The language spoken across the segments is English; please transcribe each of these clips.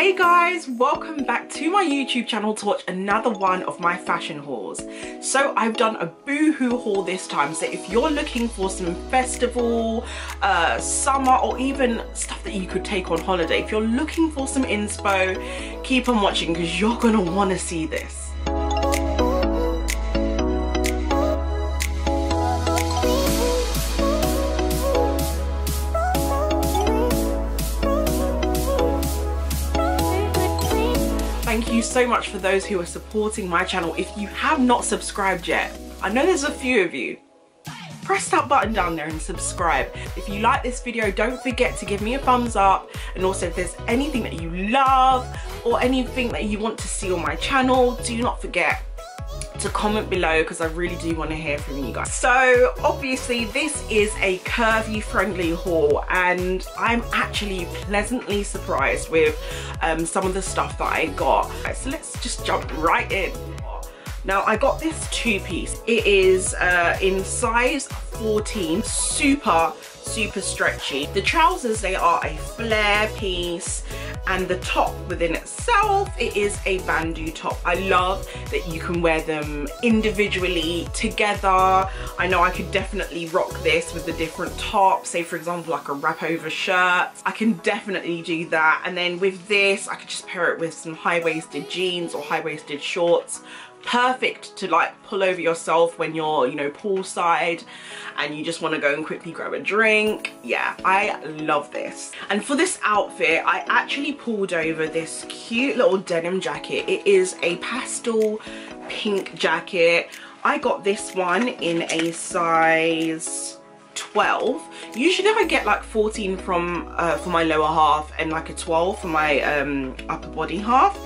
Hey guys, welcome back to my YouTube channel to watch another one of my fashion hauls. So I've done a Boohoo haul this time, so if you're looking for some festival, summer, or even stuff that you could take on holiday, if you're looking for some inspo, keep on watching because you're gonna want to see this. Thank you so much for those who are supporting my channel. If you have not subscribed yet, I know there's a few of you, press that button down there and subscribe. If you like this video, don't forget to give me a thumbs up, and also if there's anything that you love or anything that you want to see on my channel, do not forget to comment below because I really do want to hear from you guys. So obviously this is a curvy friendly haul and I'm actually pleasantly surprised with some of the stuff that I got. So let's just jump right in. Now I got this two-piece. It is in size 14, super stretchy. The trousers, they are a flare piece, and the top within itself, it is a bandeau top. I love that you can wear them individually together. I know I could definitely rock this with the different tops, say for example like a wrap over shirt. I can definitely do that, and then with this I could just pair it with some high-waisted jeans or high-waisted shorts. Perfect to like pull over yourself when you're, you know, poolside and you just want to go and quickly grab a drink. Yeah, I love this. And for this outfit, I actually pulled over this cute little denim jacket. It is a pastel pink jacket. I got this one in a size 12. Usually I get like 14 from for my lower half and like a 12 for my upper body half.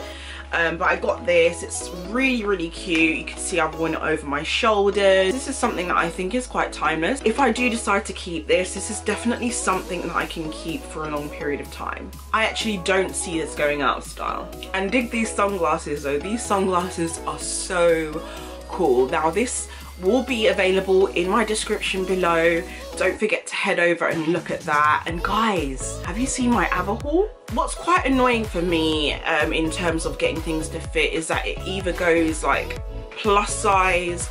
But I got this. It's really cute. You can see I've worn it over my shoulders. This is something that I think is quite timeless. If I do decide to keep this, this is definitely something that I can keep for a long period of time. I actually don't see this going out of style. And dig these sunglasses though. These sunglasses are so cool. Now this will be available in my description below. Don't forget to head over and look at that. And guys, have you seen my other haul? What's quite annoying for me in terms of getting things to fit is that it either goes like plus size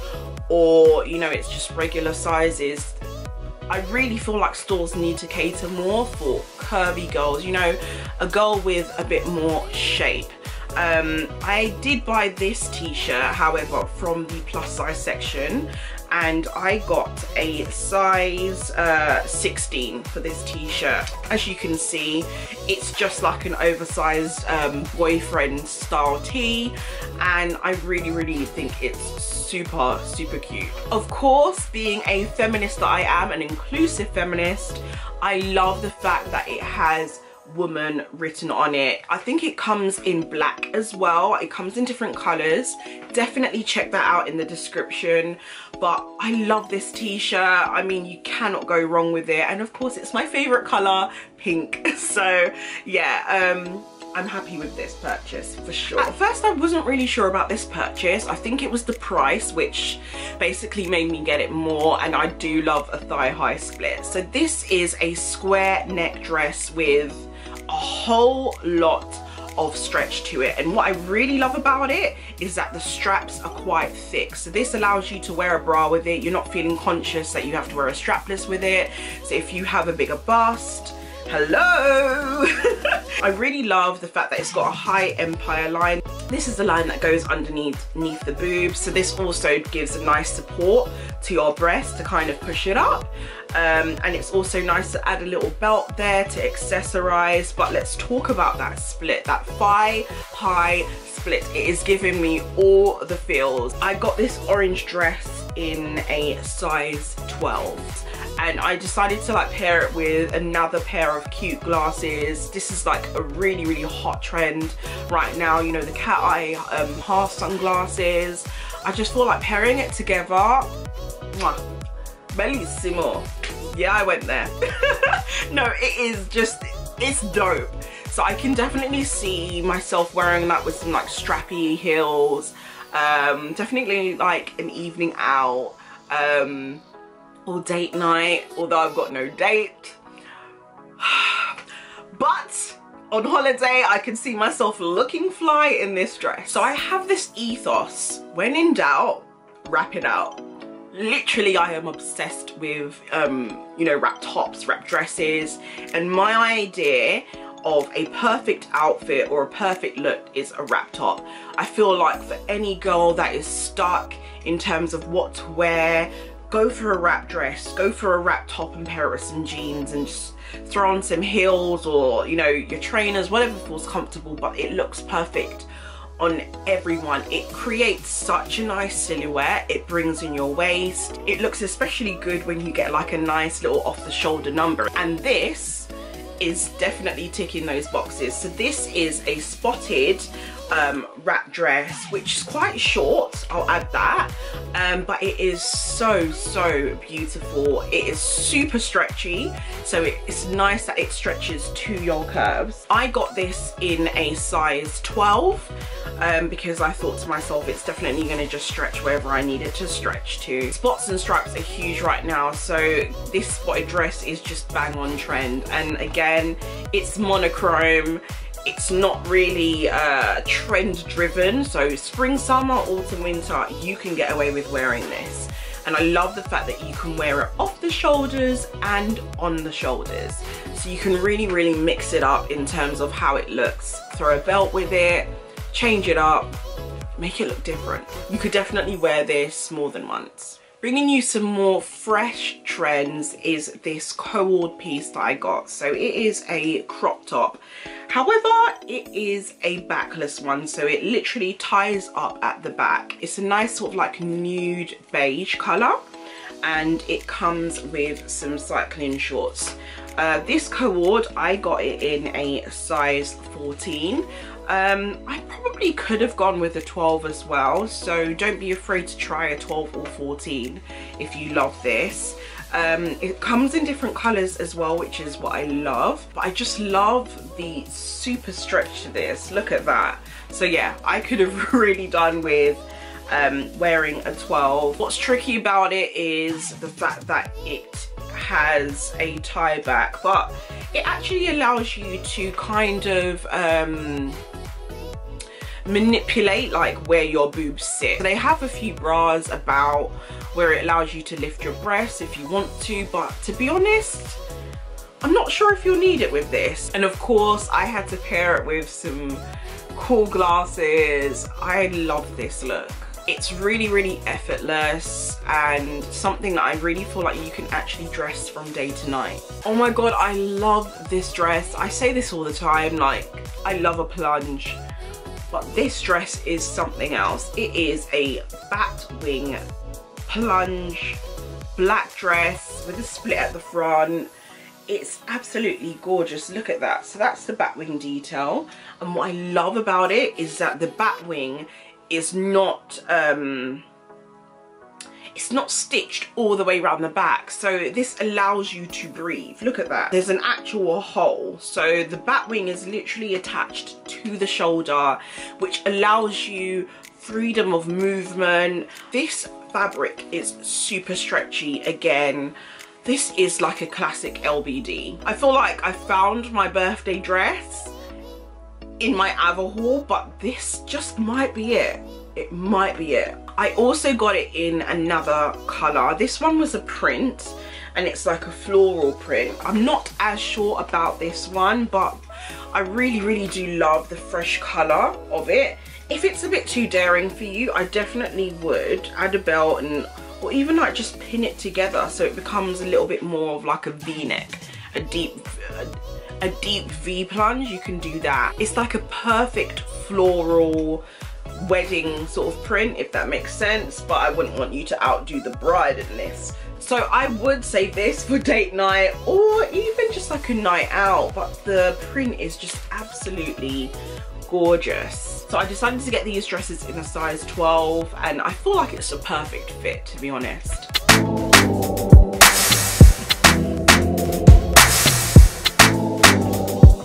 or, you know, it's just regular sizes. I really feel like stores need to cater more for curvy girls, you know, a girl with a bit more shape. I did buy this t-shirt, however, from the plus size section, and I got a size 16 for this t-shirt. As you can see, it's just like an oversized boyfriend style tee, and I really think it's super cute. Of course, being a feminist that I am, an inclusive feminist, I love the fact that it has woman written on it. I think it comes in black as well. It comes in different colors. Definitely check that out in the description. But I love this t-shirt. I mean, you cannot go wrong with it, and of course it's my favorite color, pink. So yeah, I'm happy with this purchase for sure. At first I wasn't really sure about this purchase. I think it was the price which basically made me get it more, and I do love a thigh-high split. So this is a square neck dress with a whole lot of stretch to it, and what I really love about it is that the straps are quite thick, so this allows you to wear a bra with it. You're not feeling conscious that you have to wear a strapless with it. So if you have a bigger bust, hello. I really love the fact that it's got a high empire line. This is the line that goes underneath the boobs, so this also gives a nice support to your breast to kind of push it up. And it's also nice to add a little belt there to accessorize. But let's talk about that split, that thigh-high split. It is giving me all the feels. I got this orange dress in a size 12. And I decided to like pair it with another pair of cute glasses. This is like a really hot trend right now, you know, the cat eye half sunglasses. I just feel like pairing it together, mwah, bellissimo. Yeah, I went there. No, it is just, it's dope. So I can definitely see myself wearing that with some like strappy heels. Definitely like an evening out. Or date night, although I've got no date. But On holiday, I can see myself looking fly in this dress. So I have this ethos, when in doubt, wrap it out. Literally, I am obsessed with, you know, wrap tops, wrap dresses, and my idea of a perfect outfit or a perfect look is a wrap top. I feel like for any girl that is stuck in terms of what to wear, go for a wrap dress, go for a wrap top and pair of some jeans and just throw on some heels or, you know, your trainers, whatever feels comfortable, but it looks perfect on everyone. It creates such a nice silhouette. It brings in your waist. It looks especially good when you get like a nice little off the shoulder number, and this is definitely ticking those boxes. So this is a spotted wrap dress, which is quite short, I'll add that, but it is so beautiful. It is super stretchy, so it's nice that it stretches to your curves. I got this in a size 12 because I thought to myself it's definitely going to just stretch wherever I need it to stretch to. Spots and stripes are huge right now, so this spotted dress is just bang on trend. And again, it's monochrome. It's not really trend driven, so spring, summer, autumn, winter, you can get away with wearing this. And I love the fact that you can wear it off the shoulders and on the shoulders, so you can really mix it up in terms of how it looks. Throw a belt with it, change it up, make it look different. You could definitely wear this more than once. Bringing you some more fresh trends is this cord piece that I got. So it is a crop top. However, it is a backless one, so it literally ties up at the back. It's a nice sort of like nude beige colour, and it comes with some cycling shorts. This cord, I got it in a size 14. I probably could have gone with a 12 as well, so don't be afraid to try a 12 or 14 if you love this. It comes in different colours as well, which is what I love, but I just love the super stretch to this. Look at that. So yeah, I could have really done with wearing a 12. What's tricky about it is the fact that it has a tie back, but it actually allows you to kind of manipulate like where your boobs sit. They have a few bras about where it allows you to lift your breasts if you want to, but to be honest, I'm not sure if you'll need it with this. And of course, I had to pair it with some cool glasses. I love this look. It's really effortless and something that I really feel like you can actually dress from day to night. Oh my god, I love this dress. I say this all the time, like, I love a plunge, but this dress is something else. It is a bat wing plunge black dress with a split at the front. It's absolutely gorgeous. Look at that. So that's the bat wing detail, and what I love about it is that the bat wing is not it's not stitched all the way around the back, so this allows you to breathe. Look at that. There's an actual hole, so the bat wing is literally attached to the shoulder, which allows you freedom of movement. This fabric is super stretchy. Again, this is like a classic LBD. I feel like I found my birthday dress in my Ava haul, but this just might be it. It might be it. I also got it in another colour. This one was a print, and it's like a floral print. I'm not as sure about this one, but I really do love the fresh colour of it. If it's a bit too daring for you, I definitely would add a belt and, or even like just pin it together so it becomes a little bit more of like a V-neck, a deep V plunge. You can do that. It's like a perfect floral wedding sort of print, if that makes sense, but I wouldn't want you to outdo the bride in this. So I would say this for date night or even just like a night out, but the print is just absolutely gorgeous. So I decided to get these dresses in a size 12, and I feel like it's a perfect fit, to be honest.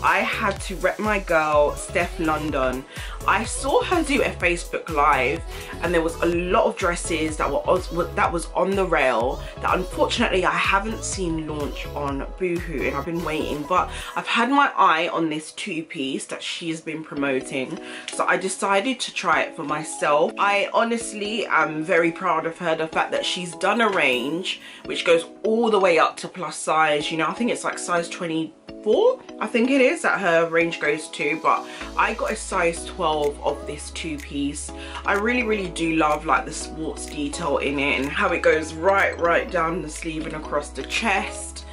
I had to rep my girl Stefan London. I saw her do a Facebook live and there was a lot of dresses that was on the rail that unfortunately I haven't seen launch on Boohoo, and I've been waiting, but I've had my eye on this two-piece that she's been promoting, so I decided to try it for myself. I honestly am very proud of her, the fact that she's done a range which goes all the way up to plus size. You know, I think it's like size 24, I think it is, that her range goes to, but I got a size 12 of this two-piece. I really do love like the sports detail in it and how it goes right down the sleeve and across the chest.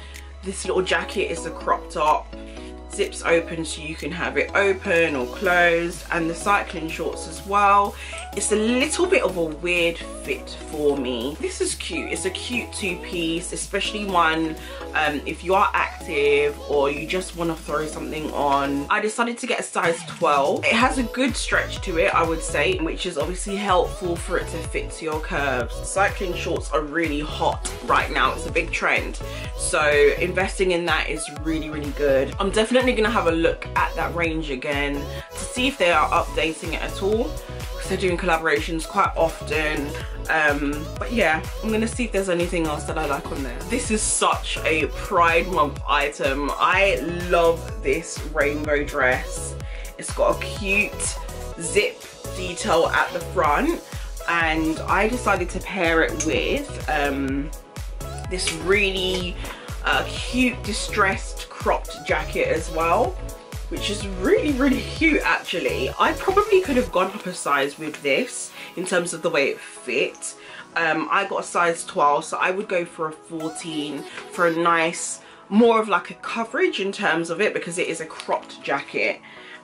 This little jacket is a crop top, zips open so you can have it open or closed, and the cycling shorts as well. It's a little bit of a weird fit for me. This is cute. It's a cute two-piece, especially one if you are active or you just want to throw something on. I decided to get a size 12. It has a good stretch to it, I would say, which is obviously helpful for it to fit to your curves. Cycling shorts are really hot right now. It's a big trend, so investing in that is really good. I'm definitely gonna have a look at that range again to see if they are updating it at all, because they're doing collaborations quite often. But yeah, I'm gonna see if there's anything else that I like on there. This is such a Pride Month item. I love this rainbow dress. It's got a cute zip detail at the front, and I decided to pair it with this really cute distressed cropped jacket as well, which is really cute actually. I probably could have gone up a size with this in terms of the way it fit. I got a size 12, so I would go for a 14 for a nice, more of like a coverage in terms of it, because it is a cropped jacket.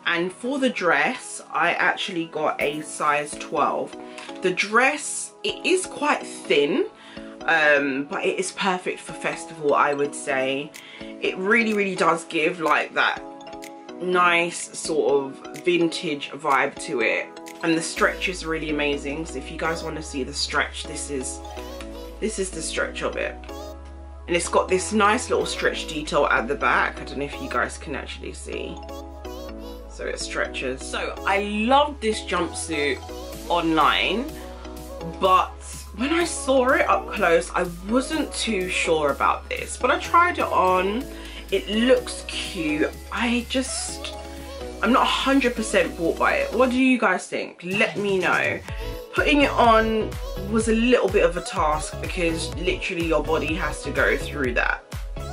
And for the dress, I actually got a size 12. The dress, it is quite thin, but it is perfect for festival, I would say. It really does give like that nice sort of vintage vibe to it, and the stretch is really amazing. So if you guys want to see the stretch, this is the stretch of it, and it's got this nice little stretch detail at the back. I don't know if you guys can actually see, so it stretches. So I love this jumpsuit online, but when I saw it up close, I wasn't too sure about this, but I tried it on. It looks cute. I'm not 100% bought by it. What do you guys think? Let me know. Putting it on was a little bit of a task, because literally your body has to go through that,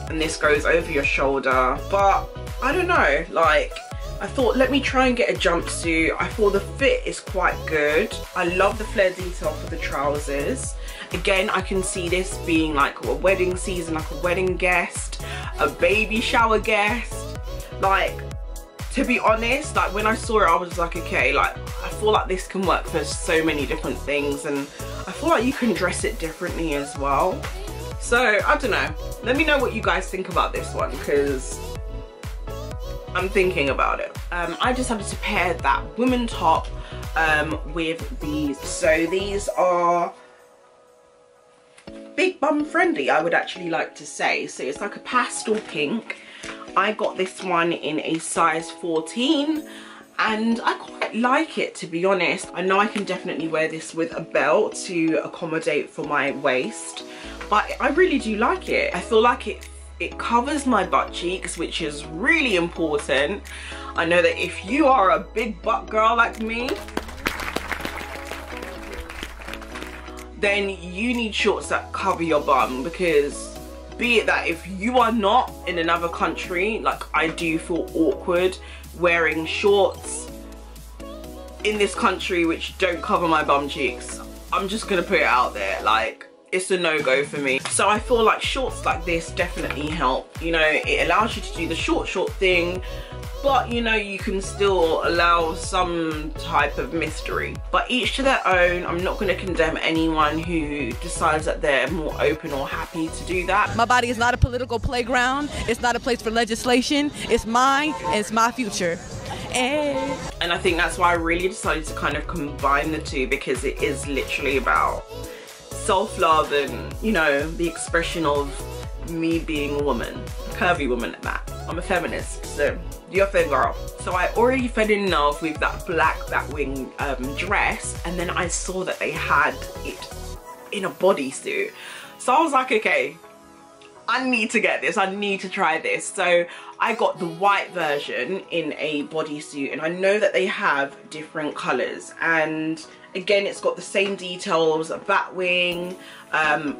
and this goes over your shoulder. But I don't know, like, I thought, let me try and get a jumpsuit. I thought the fit is quite good. I love the flare detail for the trousers. Again, I can see this being like a wedding season, like a wedding guest, a baby shower guest. Like, to be honest, like when I saw it, I was like, okay, like I feel like this can work for so many different things, and I feel like you can dress it differently as well. So I don't know, let me know what you guys think about this one, because I'm thinking about it. I decided to pair that women top with these. So these are big bum friendly, I would actually like to say. So it's like a pastel pink. I got this one in a size 14 and I quite like it, to be honest. I know I can definitely wear this with a belt to accommodate for my waist, but I really do like it. I feel like it covers my butt cheeks, which is really important. I know that if you are a big butt girl like me, then you need shorts that cover your bum, because be it that if you are not in another country, like I do feel awkward wearing shorts in this country which don't cover my bum cheeks. I'm just gonna put it out there, like it's a no-go for me. So I feel like shorts like this definitely help. You know, it allows you to do the short thing, but you know, you can still allow some type of mystery. But each to their own. I'm not going to condemn anyone who decides that they're more open or happy to do that. My body is not a political playground. It's not a place for legislation. It's mine and it's my future. And I think that's why I really decided to kind of combine the two, because it is literally about self-love and, you know, the expression of me being a woman, a curvy woman at that. I'm a feminist, so You're a girl. So I already fell in love with that black Batwing dress, and then I saw that they had it in a bodysuit. So I was like, okay, I need to get this, I need to try this. So I got the white version in a bodysuit, and I know that they have different colors, and again it's got the same details, a Batwing,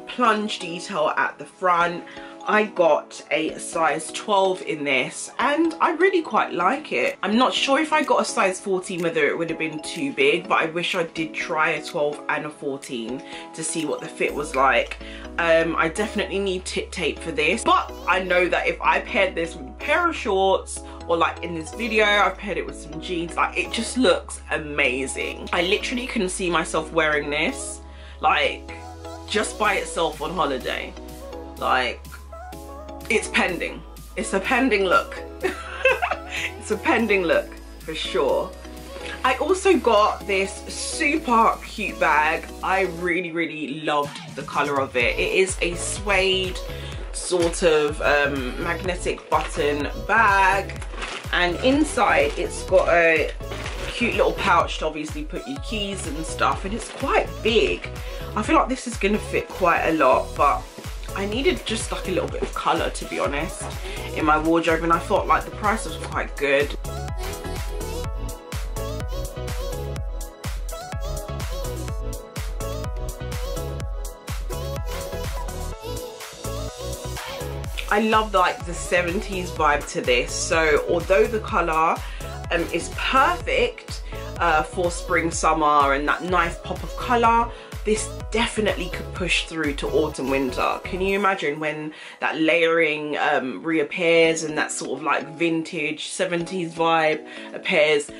plunge detail at the front. I got a size 12 in this, and I really quite like it. I'm not sure if I got a size 14 whether it would have been too big, but I wish I did try a 12 and a 14 to see what the fit was like. I definitely need tit tape for this, but I know that if I paired this with a pair of shorts, or like in this video I've paired it with some jeans, like it just looks amazing. I literally can see myself wearing this like just by itself on holiday. Like, it's pending. It's a pending look. It's a pending look for sure. I also got this super cute bag. I really loved the color of it. It is a suede sort of magnetic button bag, and inside it's got a cute little pouch to obviously put your keys and stuff, and it's quite big. I feel like this is gonna fit quite a lot, but I needed just like a little bit of colour, to be honest, in my wardrobe, and I thought like the price was quite good. I love like the 70s vibe to this, so although the colour is perfect for spring, summer, and that nice pop of colour, this definitely could push through to autumn, winter. Can you imagine when that layering reappears and that sort of like vintage 70s vibe appears?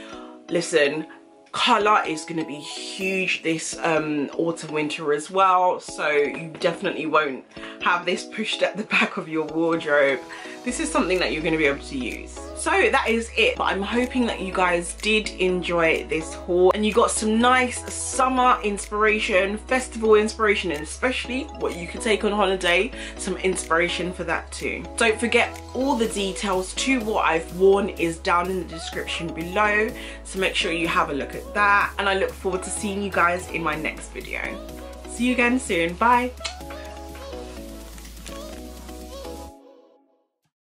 Listen, colour is going to be huge this autumn, winter as well, so you definitely won't have this pushed at the back of your wardrobe. This is something that you're going to be able to use. So that is it, but I'm hoping that you guys did enjoy this haul and you got some nice summer inspiration, festival inspiration, and especially what you could take on holiday, some inspiration for that too. Don't forget, all the details to what I've worn is down in the description below, so make sure you have a look at that, and I look forward to seeing you guys in my next video. See you again soon. Bye.